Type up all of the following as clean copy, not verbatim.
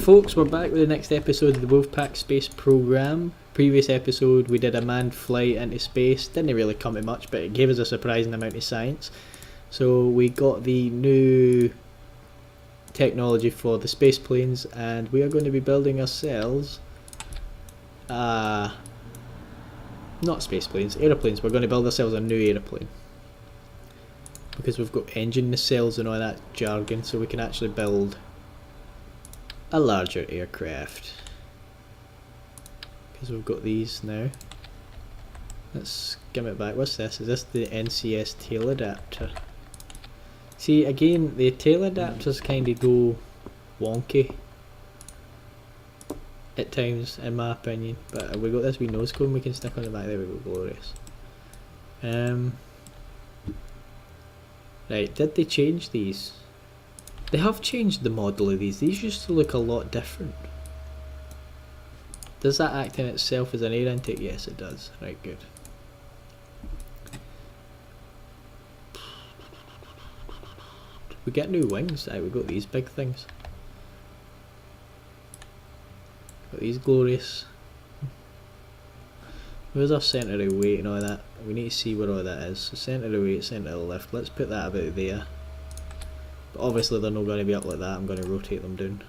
folks, we're back with the next episode of the Wolfpack Space Program. Previous episode we did a manned flight into space. Didn't really come to much, but it gave us a surprising amount of science. So we got the new technology for the space planes, and we are going to be building ourselves not space planes, aeroplanes. We're going to build ourselves a new aeroplane because we've got engine nacelles and all that jargon, so we can actually build a larger aircraft because we've got these now. Let's skim it back. What's this? Is this the NCS tail adapter? See, again, the tail adapters kind of go wonky at times, in my opinion. But we got this wee nose cone we can stick on the back. There we go, glorious. Right, did they change these? They have changed the model of these. These used to look a lot different. Does that act in itself as an air intake? Yes, it does. Right, good. We get new wings. Right, we got these big things. Got these glorious. Where's our centre of weight and all that? We need to see where all that is. So centre of weight, centre of lift. Let's put that about there. But obviously they're not going to be up like that. I'm going to rotate them down.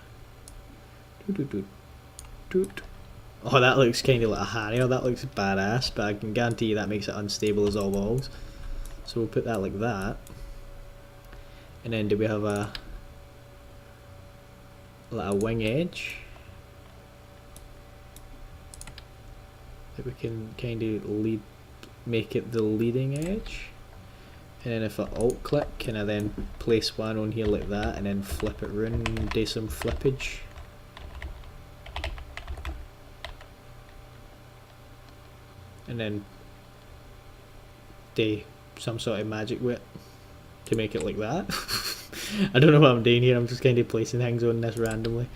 Oh, that looks kind of like a Harrier. That looks badass, but I can guarantee you that makes it unstable as all balls. So we'll put that like that. And then do we have a wing edge that we can kind of make it the leading edge? And then if I alt click, can I then place one on here like that and then flip it round and do some flippage? And then do some sort of magic with it to make it like that. I don't know what I'm doing here, I'm just kind of placing things on this randomly.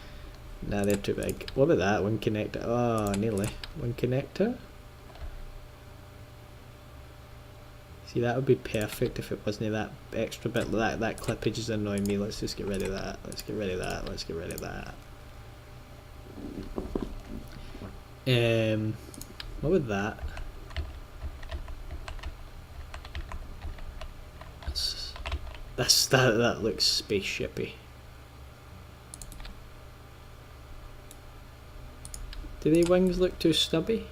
Nah, they're too big. What about that? Wing connector. Oh, nearly. Wing connector? See, that would be perfect if it wasn't that extra bit. That clippage is annoying me. Let's just get rid of that. Let's get rid of that. Let's get rid of that. What with that? That looks spaceshipy. Do the wings look too stubby?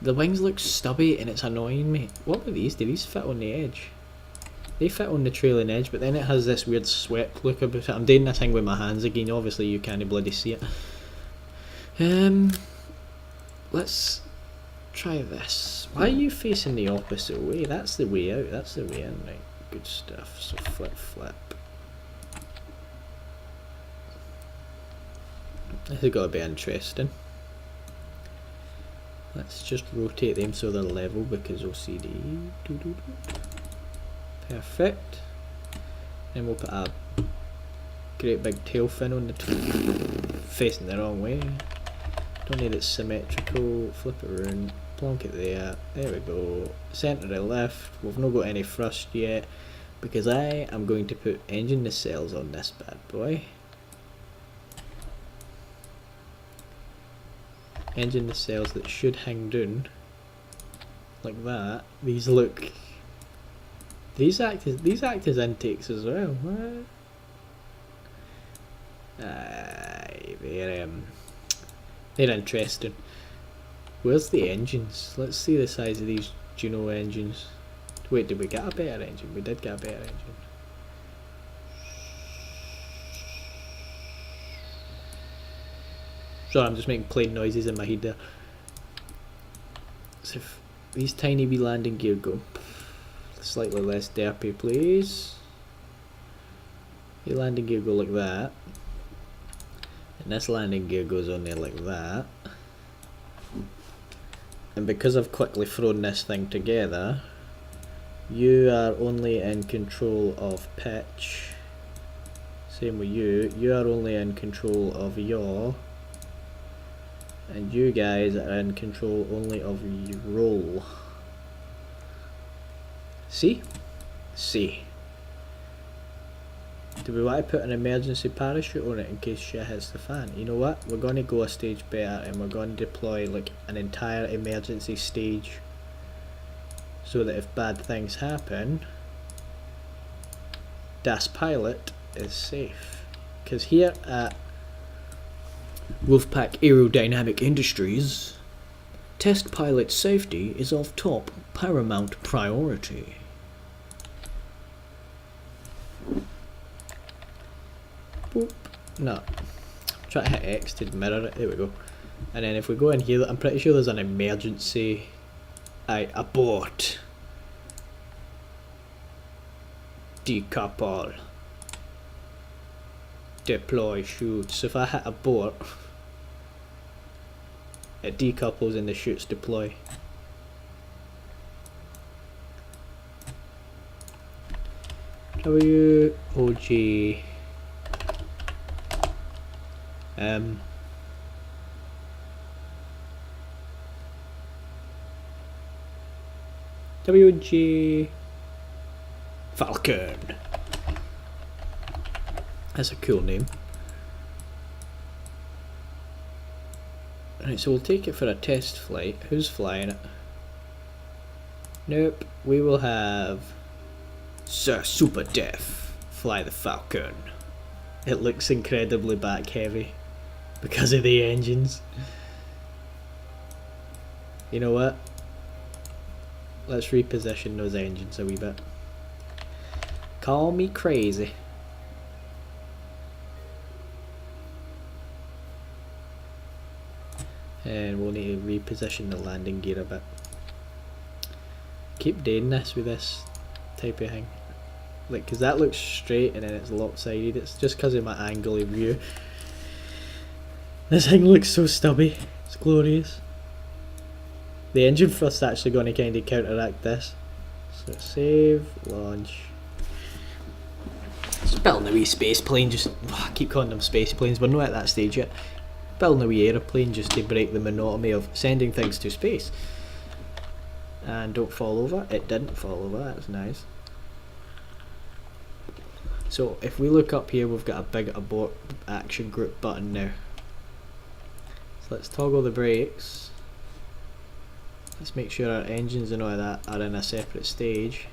The wings look stubby and it's annoying me. What about these? Do these fit on the edge? They fit on the trailing edge, but then it has this weird swept look about it. I'm doing this thing with my hands again, obviously you can't bloody see it. Let's try this. Why are you facing the opposite way? That's the way out, that's the way in, right? Good stuff. So flip. This has got to be interesting. Let's just rotate them so they're level because OCD. Perfect. Then we'll put a great big tail fin on the facing the wrong way. Don't need it symmetrical. Flip it around. Plonk it there. There we go. Centre of lift. We've not got any thrust yet because I am going to put engine nacelles on this bad boy. Engine nacelles that should hang down like that. These act as intakes as well. What? They're interesting. Where's the engines? Let's see the size of these Juno engines. Wait, did we get a better engine? We did get a better engine. Sorry, I'm just making plain noises in my head there. So if these tiny wee landing gear go slightly less derpy, please. The landing gear go like that. And this landing gear goes on there like that. And because I've quickly thrown this thing together, you are only in control of pitch. Same with you. You are only in control of yaw. And you guys are in control only of your roll. See? See. Do we want to put an emergency parachute on it in case shit hits the fan? You know what? We're going to go a stage better and we're going to deploy like an entire emergency stage so that if bad things happen, Das Pilot is safe. Because here at Wolfpack Aerodynamic Industries, test pilot safety is of top paramount priority. Boop. No. Try to hit X to mirror it. There we go. And then if we go in here, I'm pretty sure there's an emergency. Abort. Decouple. Deploy, shoot. So if I hit abort, it decouples and the shoots deploy. WOG. WG Falcon. That's a cool name. Right, so we'll take it for a test flight. Who's flying it? Nope. We will have Sir Super Def fly the Falcon. It looks incredibly back heavy because of the engines. You know what? Let's reposition those engines a wee bit. Call me crazy. And we'll need to reposition the landing gear a bit. Keep doing this with this type of thing. Like, cause that looks straight and then it's lopsided. It's just cause of my angle of view. This thing looks so stubby. It's glorious. The engine thrust's actually going to kind of counteract this. So save, launch. Just building a wee space plane, just I keep calling them space planes, we're not at that stage yet. Building a wee aeroplane just to break the monotony of sending things to space. And don't fall over. It didn't fall over, that's nice. So if we look up here, we've got a big abort action group button now. So let's toggle the brakes. Let's make sure our engines and all of that are in a separate stage.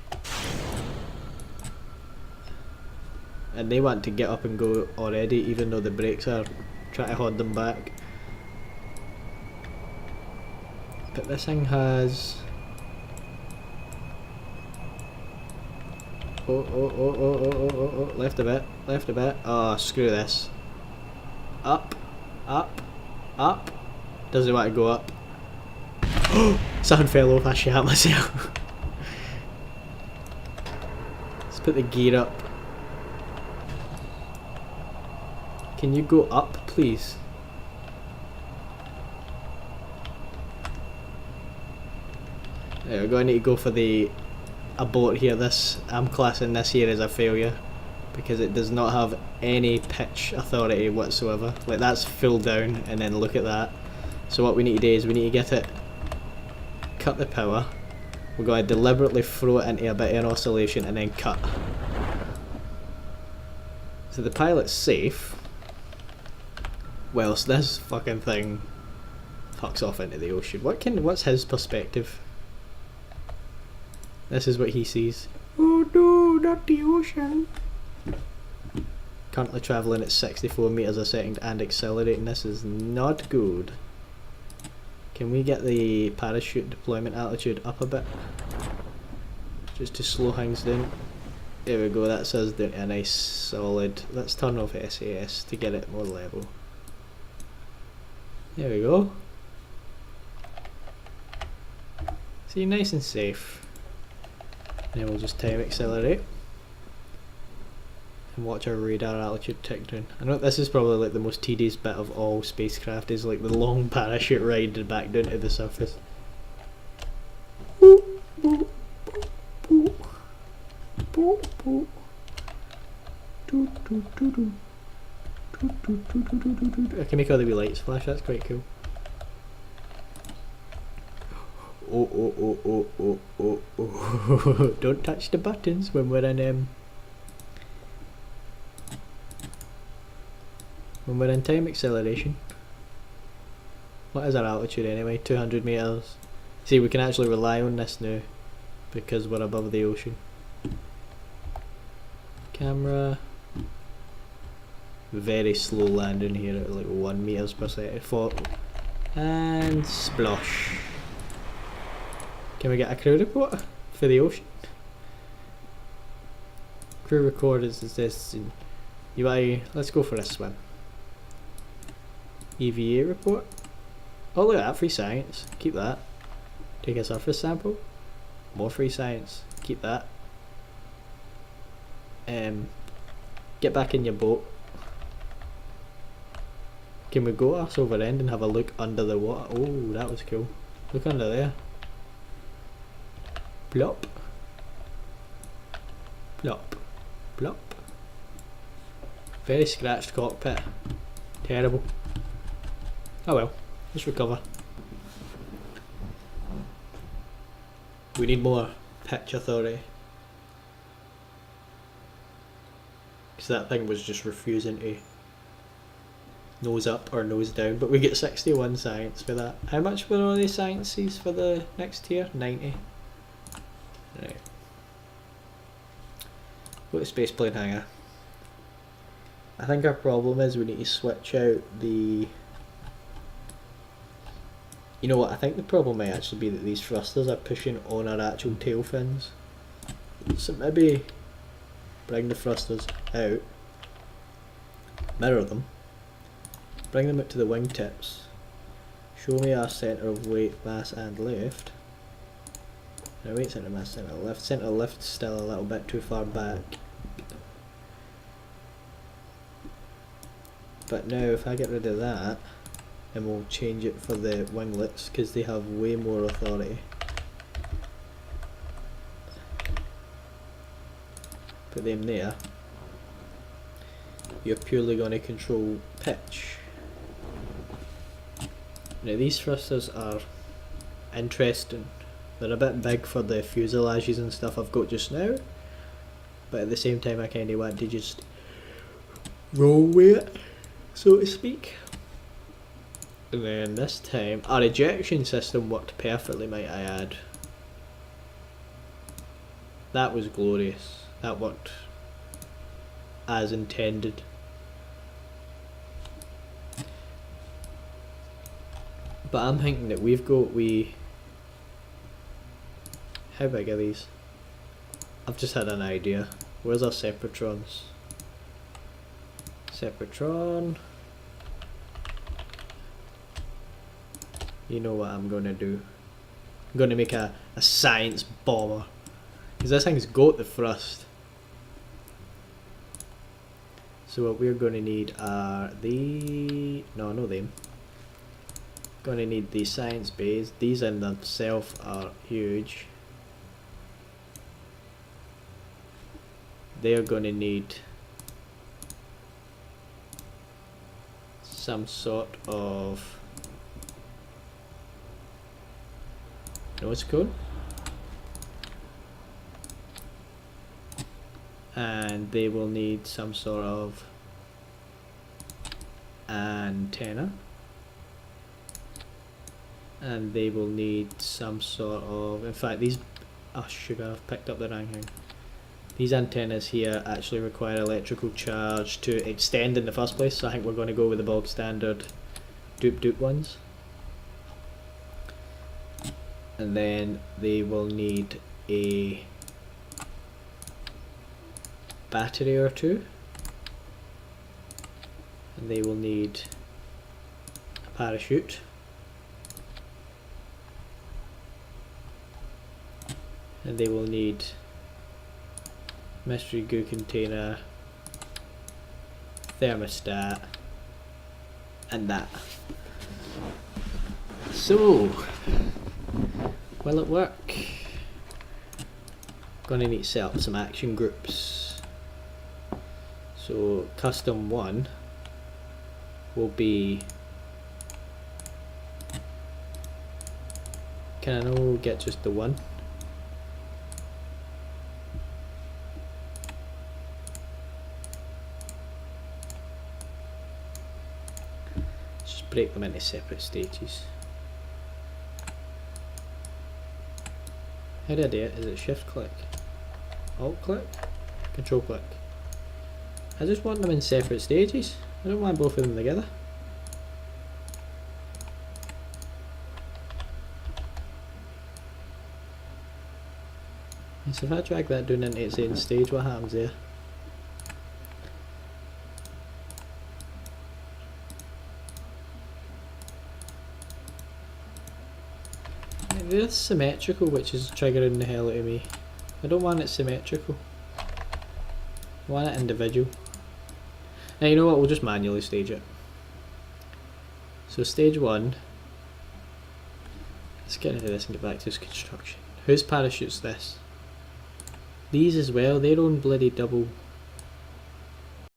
And they want to get up and go already, even though the brakes are trying to hold them back. But this thing has... Oh, left a bit, left a bit. Oh, screw this. Up, up, up. Doesn't want to go up. Something fell off, I shat myself. Let's put the gear up. Can you go up, please? We're going to need to go for the abort here. I'm classing this here as a failure because it does not have any pitch authority whatsoever. Like, that's full down, and then look at that. So what we need to do is we need to get it, cut the power. We're going to deliberately throw it into a bit of an oscillation and then cut. So the pilot's safe, whilst this fucking thing fucks off into the ocean. What's his perspective? This is what he sees. Oh no, not the ocean. Currently travelling at 64 meters a second and accelerating. This is not good. Can we get the parachute deployment altitude up a bit? Just to slow things down. There we go, that says down to a nice solid. Let's turn off SAS to get it more level. There we go. See, nice and safe. And then we'll just time accelerate and watch our radar altitude tick down. I know this is probably like the most tedious bit of all spacecraft, is like the long parachute ride back down to the surface. I can make all the wee lights flash, that's quite cool. Oh. Don't touch the buttons when we're in when we're in time acceleration. What is our altitude anyway? 200 meters. See, we can actually rely on this now because we're above the ocean. Camera. Very slow landing here at like 1 meters per second. And splosh. Can we get a crew report for the ocean? Crew record is this. Let's go for a swim. EVA report. Oh, look at that, free science. Keep that. Take a surface sample. More free science. Keep that. Get back in your boat. Can we go ass over end and have a look under the water? Oh, that was cool. Look under there. Plop. Plop. Plop. Very scratched cockpit. Terrible. Oh well, let's recover. We need more pitch authority. Because that thing was just refusing to nose up or nose down. But we get 61 science for that. How much were all these sciences for the next tier? 90. Right. Go to spaceplane hangar. I think our problem is we need to switch out the... You know what, I think the problem might actually be that these thrusters are pushing on our actual tail fins. So maybe bring the thrusters out, mirror them, bring them up to the wingtips, show me our centre of weight, mass and lift. Now weight, centre of mass, centre of lift. Centre of lift still a little bit too far back. But now if I get rid of that, and we'll change it for the winglets because they have way more authority. Put them there. You're purely going to control pitch. Now these thrusters are interesting. They're a bit big for the fuselages and stuff I've got just now, but at the same time I kind of want to just roll with it, so to speak. And then this time, our ejection system worked perfectly, might I add. That was glorious. That worked as intended. But I'm thinking that we've got how big are these? I've just had an idea. Where's our separatrons? Separatron. You know what I'm gonna do. I'm gonna make a science bomber. Because this thing's got the thrust. So what we're gonna need are no them. Gonna need the science bays. These in themselves are huge. They're gonna need some sort of nose cone, and they will need some sort of antenna, and they will need some sort of, in fact these, oh sugar, I've picked up the wrong thing. These antennas here actually require electrical charge to extend in the first place, so I think we're going to go with the bog standard dupe ones. And then they will need a battery or two, and they will need a parachute, and they will need mystery goo container, thermostat, and that. So will it work? Gonna need to set up some action groups. So custom 1 will be, can I no get just the one? Just break them into separate stages. How do I do it? Is it shift click? Alt click? Control click? I just want them in separate stages. I don't want both of them together. So if I drag that down into its own stage, what happens there? They're symmetrical, which is triggering the hell out of me. I don't want it symmetrical. I want it individual. Now you know what, we'll just manually stage it. So stage 1. Let's get into this and get back to this construction. Whose parachute's this? These as well, their own bloody double